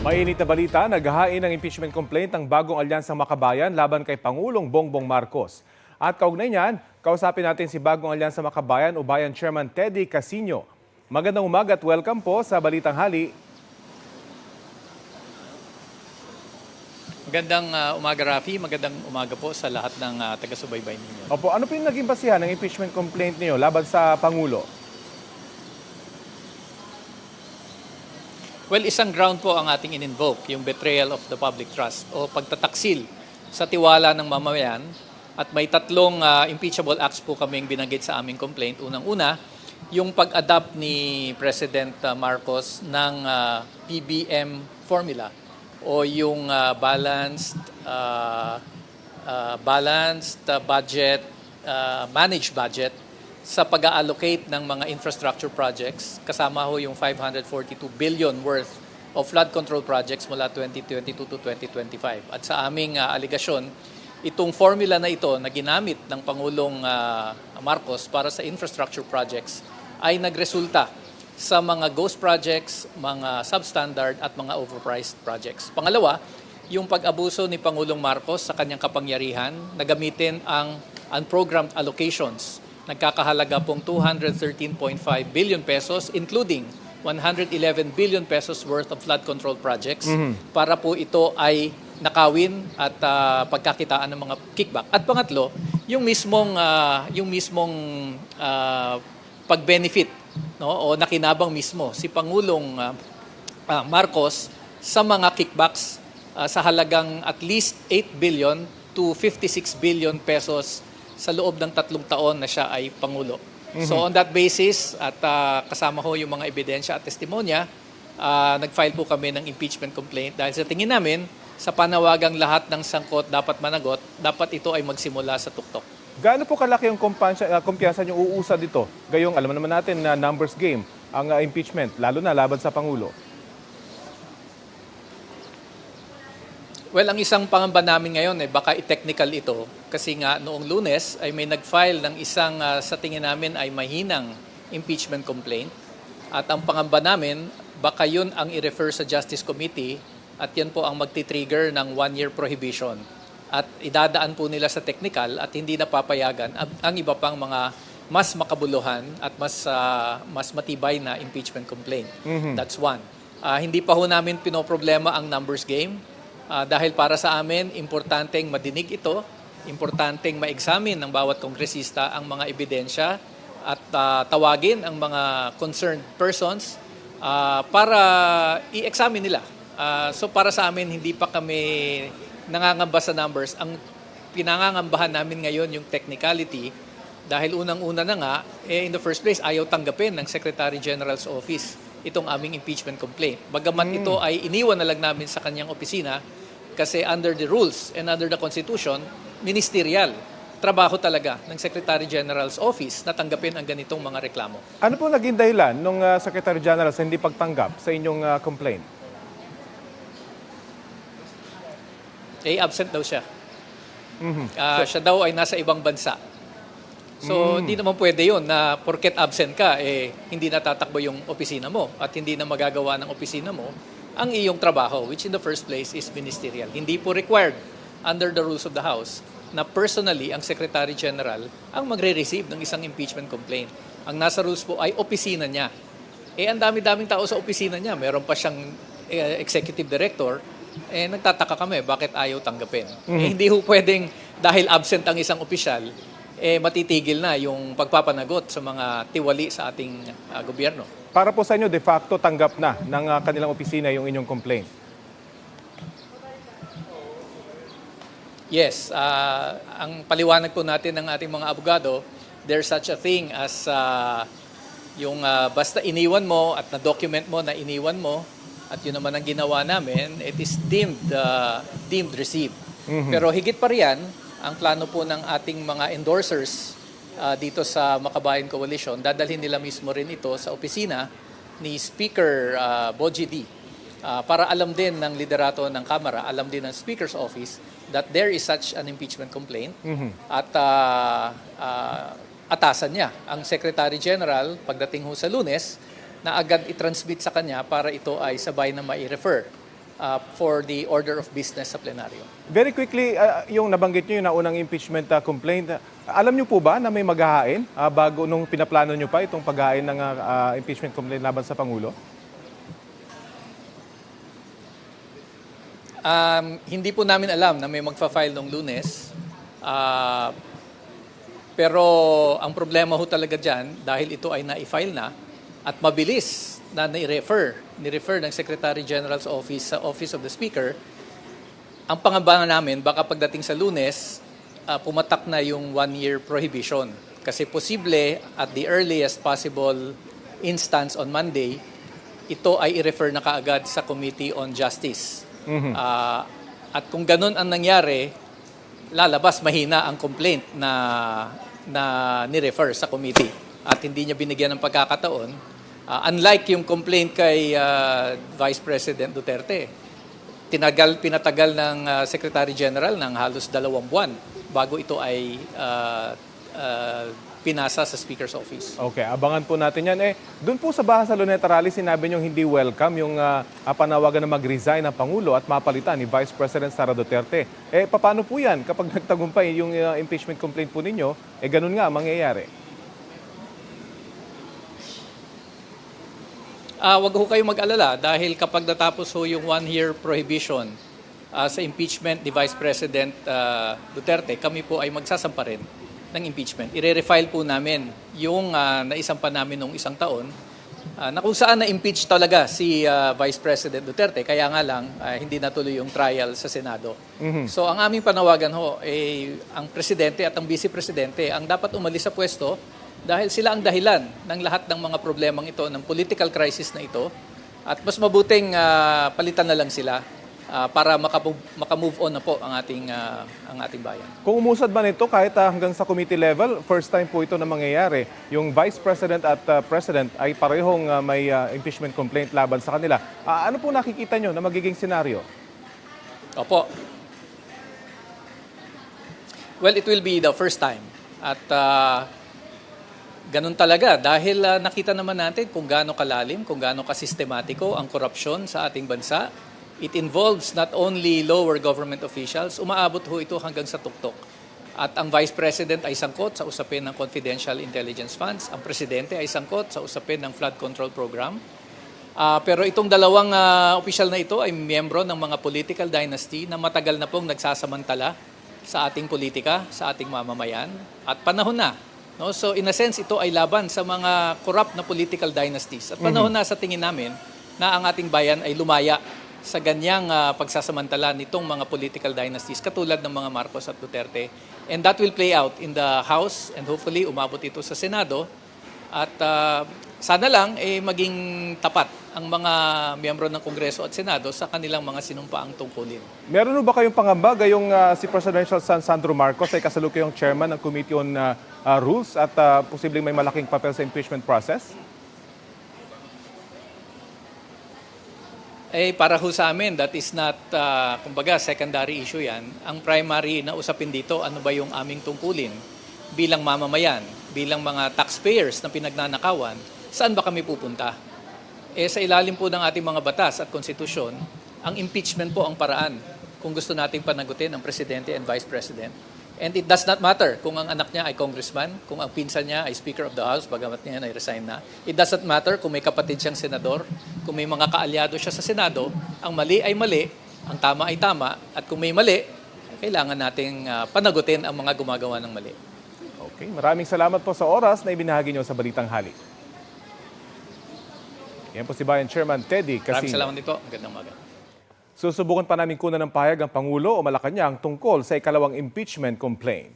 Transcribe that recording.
Mainit na balita, naghahain ng impeachment complaint ang bagong alyansang Makabayan laban kay Pangulong Bongbong Marcos. At kaugnay niyan, kausapin natin si bagong alyansang Makabayan o Bayan Chairman Teddy Casino. Magandang umaga at welcome po sa Balitang Hali. Magandang umaga, Rafi. Magandang umaga po sa lahat ng taga-subaybay ninyo. Opo, ano po yung naging basihan ng impeachment complaint niyo laban sa Pangulo? Well, isang ground po ang ating in-invoke, yung betrayal of the public trust o pagtataksil sa tiwala ng mamamayan. At may tatlong impeachable acts po kaming binanggit sa aming complaint. Unang-una, yung pag-adapt ni President Marcos ng PBM formula o yung balanced budget, managed budget sa pag-allocate ng mga infrastructure projects, kasama ho yung 542 billion worth of flood control projects mula 2022 to 2025. At sa aming aligasyon, itong formula na ito na ginamit ng Pangulong Marcos para sa infrastructure projects ay nagresulta sa mga ghost projects, mga substandard at mga overpriced projects. Pangalawa, yung pag-abuso ni Pangulong Marcos sa kanyang kapangyarihan na gamitin ang unprogrammed allocations. Nagkakahalaga pong 213.5 billion pesos, including 111 billion pesos worth of flood control projects para po ito ay nakawin at pagkakitaan ng mga kickback. At pangatlo, yung mismong pag-benefit, no, o nakinabang mismo si Pangulong Marcos sa mga kickbacks sa halagang at least 8 billion to 56 billion pesos sa loob ng 3 taon na siya ay Pangulo. So on that basis at kasama ho yung mga ebidensya at testimonya, nag-file po kami ng impeachment complaint dahil sa tingin namin sa panawagang lahat ng sangkot dapat managot, dapat ito ay magsimula sa tuktok. Gaano po kalaki yung kumpiyansa niyo uusad dito? Gayong alam naman natin na numbers game ang impeachment, lalo na laban sa Pangulo. Well, ang isang pangamba namin ngayon baka i-technical ito kasi nga noong Lunes ay may nag-file ng isang sa tingin namin ay mahinang impeachment complaint at ang pangamba namin baka yun ang i-refer sa Justice Committee at yan po ang magti-trigger ng 1-year prohibition at idadaan po nila sa technical at hindi napapayagan ang iba pang mga mas makabuluhan at mas matibay na impeachment complaint. That's one. Hindi pa ho namin pinoproblema ang numbers game. Dahil para sa amin, importanteng madinig ito, importanteng ma-examine ng bawat kongresista ang mga ebidensya at tawagin ang mga concerned persons para i-examine nila. So para sa amin, hindi pa kami nangangamba sa numbers. Ang pinangangambahan namin ngayon yung technicality dahil unang-una na nga, in the first place, ayaw tanggapin ng Secretary General's Office itong aming impeachment complaint. Bagamat ito ay iniwan na lang namin sa kanyang opisina kasi under the rules and under the Constitution, ministerial. Trabaho talaga ng Secretary General's Office na tanggapin ang ganitong mga reklamo. Ano po naging dahilan ng Secretary General sa hindi pagtanggap sa inyong complaint? Absent daw siya. Siya daw ay nasa ibang bansa. So, hindi naman pwede yun na porket absent ka, hindi natatakbo yung opisina mo at hindi na magagawa ng opisina mo ang iyong trabaho, which in the first place is ministerial. Hindi po required under the rules of the House na personally ang Secretary General ang magre-receive ng isang impeachment complaint. Ang nasa rules po ay opisina niya. Ang dami-daming tao sa opisina niya. Meron pa siyang executive director. Nagtataka kami, bakit ayaw tanggapin? Hindi ho pwedeng dahil absent ang isang opisyal, matitigil na yung pagpapanagot sa mga tiwali sa ating gobyerno. Para po sa inyo, de facto tanggap na ng kanilang opisina yung inyong complaint. Yes, ang paliwanag po natin ng ating mga abogado, there's such a thing as yung basta iniwan mo at na-document mo na iniwan mo at yun naman ang ginawa namin, it is deemed received. Pero higit pa riyan, ang plano po ng ating mga endorsers dito sa Makabayan Coalition, dadalhin nila mismo rin ito sa opisina ni Speaker Bogie D. Para alam din ng liderato ng Kamara, alam din ng Speaker's Office that there is such an impeachment complaint at atasan niya ang Secretary General pagdating ho sa Lunes na agad i-transmit sa kanya para ito ay sabay na mai-refer for the order of business sa plenaryo. Very quickly, yung nabanggit nyo yung naunang impeachment complaint, alam nyo po ba na may maghahain bago nung pinaplano nyo pa itong paghahain ng impeachment complaint laban sa Pangulo? Hindi po namin alam na may magfa-file nung Lunes. Pero ang problema ho talaga dyan, dahil ito ay na-file na at mabilis na ni-refer ng Secretary General's Office sa Office of the Speaker, ang pangamba namin, baka pagdating sa Lunes, pumatak na yung 1-year prohibition. Kasi posible, at the earliest possible instance on Monday, ito ay i-refer na kaagad sa Committee on Justice. At kung ganun ang nangyari, lalabas mahina ang complaint na ni-refer sa committee at hindi niya binigyan ng pagkakataon. Unlike yung complaint kay Vice President Duterte, pinatagal ng Secretary General ng halos 2 buwan bago ito ay pinasa sa Speaker's Office. Okay, abangan po natin yan. Doon po sa Baha sa Luneta Rally, sinabi niyong hindi welcome yung panawagan na mag-resign ng Pangulo at mapalitan ni Vice President Sara Duterte. Paano po yan kapag nagtagumpay yung impeachment complaint po ninyo, ganun nga mangyayari? Wag ho kayong mag-alala dahil kapag natapos ho yung 1-year prohibition sa impeachment ni Vice President Duterte, kami po ay magsasampa rin ng impeachment. I-refile po namin yung naisampa namin nung 1 taon na kung saan na-impeach talaga si Vice President Duterte. Kaya nga lang, hindi natuloy yung trial sa Senado. So ang aming panawagan ho, ang Presidente at ang Vice Presidente ang dapat umalis sa pwesto dahil sila ang dahilan ng lahat ng mga problemang ito, ng political crisis na ito. At mas mabuting palitan na lang sila para makamove on na po ang ating bayan. Kung umusad ba nito kahit hanggang sa committee level, first time po ito na mangyayari. Yung Vice President at President ay parehong may impeachment complaint laban sa kanila. Ano po nakikita nyo na magiging senaryo? Opo. Well, it will be the first time. At ganun talaga dahil nakita naman natin kung gaano kalalim, kung gaano kasistematiko ang korupsyon sa ating bansa. It involves not only lower government officials, umaabot ho ito hanggang sa tuktok. At ang Vice President ay sangkot sa usapin ng confidential intelligence funds. Ang Presidente ay sangkot sa usapin ng flood control program. Pero itong dalawang opisyal na ito ay miyembro ng mga political dynasty na matagal na pong nagsasamantala sa ating politika, sa ating mamamayan. At panahon na. No? So in a sense, ito ay laban sa mga corrupt na political dynasties. At panahon na sa tingin namin na ang ating bayan ay lumaya sa ganyang pagsasamantala nitong mga political dynasties katulad ng mga Marcos at Duterte. And that will play out in the House and hopefully umabot ito sa Senado. At sana lang maging tapat ang mga miyembro ng Kongreso at Senado sa kanilang mga sinumpaang tungkulin. Meron ba kayong pangamba gayong si Presidential son Sandro Marcos ay kasalukuyang chairman ng Committee on Rules at posibleng may malaking papel sa impeachment process? Para ho sa amin, that is not, kumbaga, secondary issue yan. Ang primary na usapin dito, ano ba yung aming tungkulin bilang mamamayan, bilang mga taxpayers na pinagnanakawan, saan ba kami pupunta? Sa ilalim po ng ating mga batas at konstitusyon, ang impeachment po ang paraan kung gusto nating panagutin ang Presidente and Vice President. And it does not matter kung ang anak niya ay congressman, kung ang pinsan niya ay Speaker of the House, bagamat niya ay resign na. It does not matter kung may kapatid siyang senador, kung may mga kaalyado siya sa Senado, ang mali ay mali, ang tama ay tama, at kung may mali, kailangan nating panagutin ang mga gumagawa ng mali. Okay, maraming salamat po sa oras na ibinahagi niyo sa Balitang Hali. Yan po si Bayan Chairman Teddy Casino. Maraming salamat dito. Magandang umaga. Susubukan pa namin kunan ng pahayag ang Pangulo o Malacanang tungkol sa ikalawang impeachment complaint.